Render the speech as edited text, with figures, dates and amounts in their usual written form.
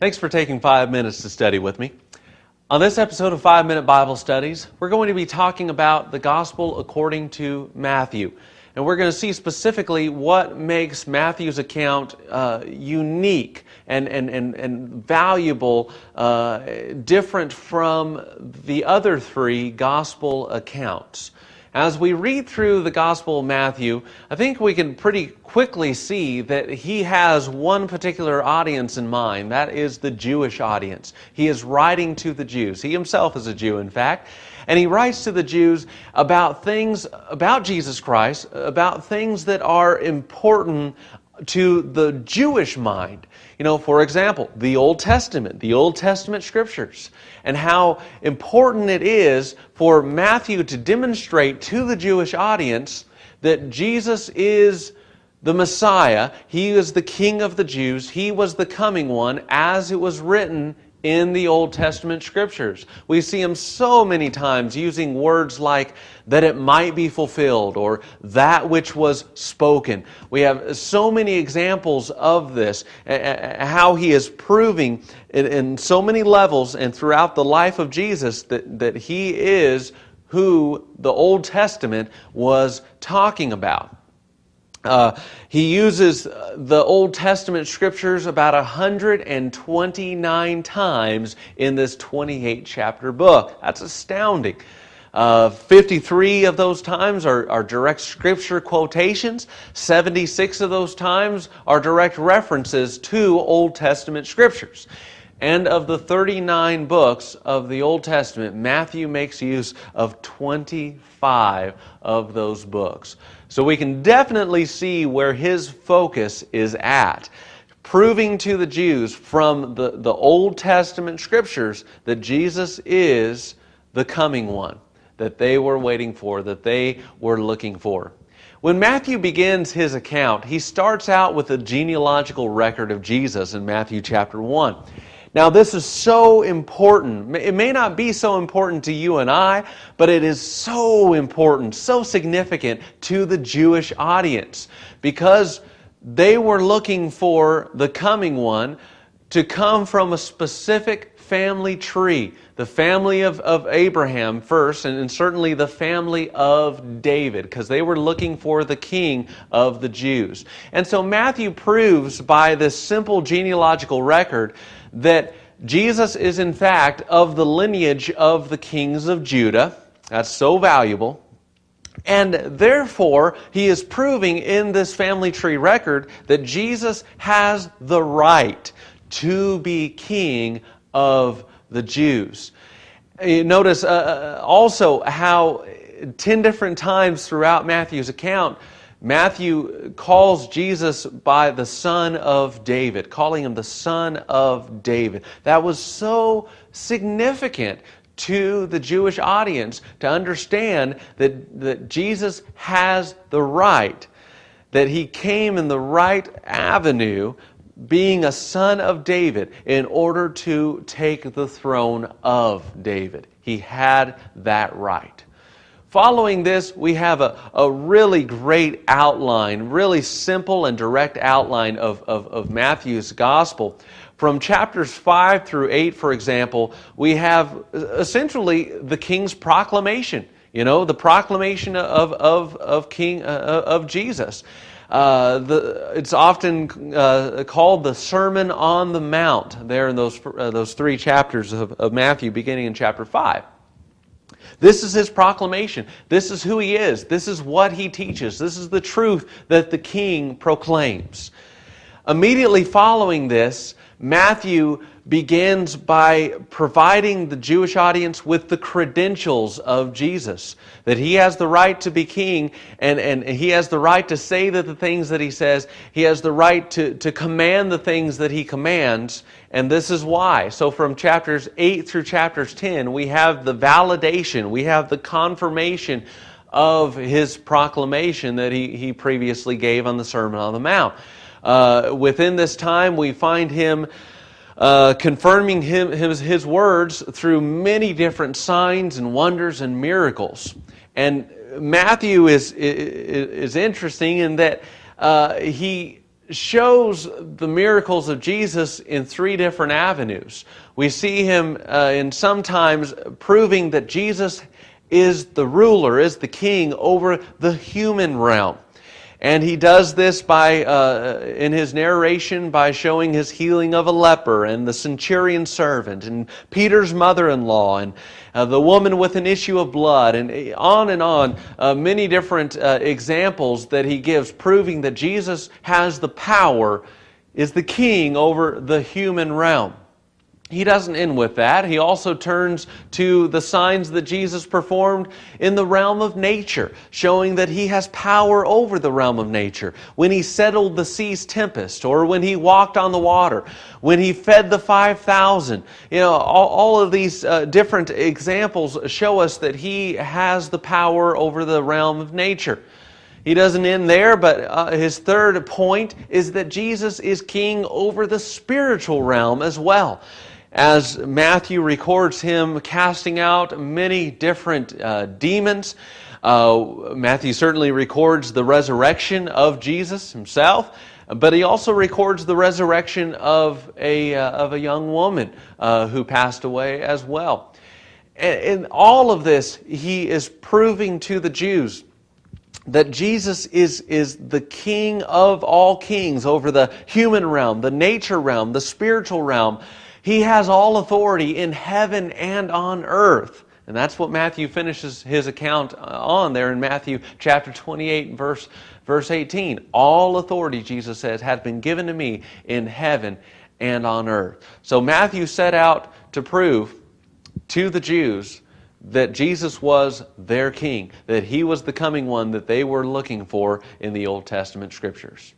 Thanks for taking 5 minutes to study with me. On this episode of 5-Minute Bible Studies, we're going to be talking about the Gospel according to Matthew. And we're going to see specifically what makes Matthew's account unique and valuable, different from the other three Gospel accounts. As we read through the Gospel of Matthew, I think we can pretty quickly see that he has one particular audience in mind. That is the Jewish audience. He is writing to the Jews. He himself is a Jew, in fact. And he writes to the Jews about things about Jesus Christ, about things that are important to the Jewish mind. You know, for example, the Old Testament Scriptures, and how important it is for Matthew to demonstrate to the Jewish audience that Jesus is the Messiah. He is the King of the Jews. He was the coming one, as it was written in the Old Testament Scriptures. We see him so many times using words like that it might be fulfilled or that which was spoken. We have so many examples of this, how he is proving in so many levels and throughout the life of Jesus that he is who the Old Testament was talking about. He uses the Old Testament Scriptures about 129 times in this 28-chapter book. That's astounding. 53 of those times are direct Scripture quotations. 76 of those times are direct references to Old Testament Scriptures. And of the 39 books of the Old Testament, Matthew makes use of 25 of those books. So we can definitely see where his focus is at, proving to the Jews from the Old Testament Scriptures that Jesus is the coming one, that they were waiting for, that they were looking for. When Matthew begins his account, he starts out with a genealogical record of Jesus in Matthew chapter 1. Now, this is so important. It may not be so important to you and I, but it is so important, so significant to the Jewish audience, because they were looking for the coming one to come from a specific family tree. The family of Abraham first, and certainly the family of David, because they were looking for the king of the Jews. And so Matthew proves by this simple genealogical record that Jesus is in fact of the lineage of the kings of Judah. That's so valuable. And therefore, he is proving in this family tree record that Jesus has the right to be king of the Jews. You notice also how 10 different times throughout Matthew's account, Matthew calls Jesus by the Son of David, calling him the Son of David. That was so significant to the Jewish audience to understand that Jesus has the right, that he came in the right avenue, being a son of David, in order to take the throne of David. He had that right. Following this, we have a really great outline, really simple and direct outline of Matthew's Gospel. From chapters 5 through 8, for example, we have essentially the king's proclamation. You know, the proclamation of Jesus. It's often called the Sermon on the Mount, there in those 3 chapters of Matthew, beginning in chapter 5. This is his proclamation. This is who he is. This is what he teaches. This is the truth that the king proclaims. Immediately following this, Matthew begins by providing the Jewish audience with the credentials of Jesus. That he has the right to be king, and he has the right to say the things that he says. He has the right to command the things that he commands, and this is why. So from chapters 8 through chapters 10, we have the validation, we have the confirmation of his proclamation that he previously gave on the Sermon on the Mount. Within this time, we find him confirming his words through many different signs and wonders and miracles. And Matthew is interesting in that he shows the miracles of Jesus in three different avenues. We see him in sometimes proving that Jesus is the ruler, is the king over the human realm. And he does this by, in his narration, by showing his healing of a leper and the centurion servant and Peter's mother-in-law and the woman with an issue of blood, and on, many different examples that he gives proving that Jesus has the power, is the king over the human realm. He doesn't end with that. He also turns to the signs that Jesus performed in the realm of nature, showing that he has power over the realm of nature. When he settled the sea's tempest, or when he walked on the water, when he fed the 5,000. All of these different examples show us that he has the power over the realm of nature. He doesn't end there, but his third point is that Jesus is king over the spiritual realm as well. As Matthew records him casting out many different demons, Matthew certainly records the resurrection of Jesus himself, but he also records the resurrection of a young woman who passed away as well. In all of this, he is proving to the Jews that Jesus is the King of all kings over the human realm, the nature realm, the spiritual realm. He has all authority in heaven and on earth. And that's what Matthew finishes his account on there in Matthew chapter 28, verse 18. All authority, Jesus says, has been given to me in heaven and on earth. So Matthew set out to prove to the Jews that Jesus was their king, that he was the coming one that they were looking for in the Old Testament Scriptures.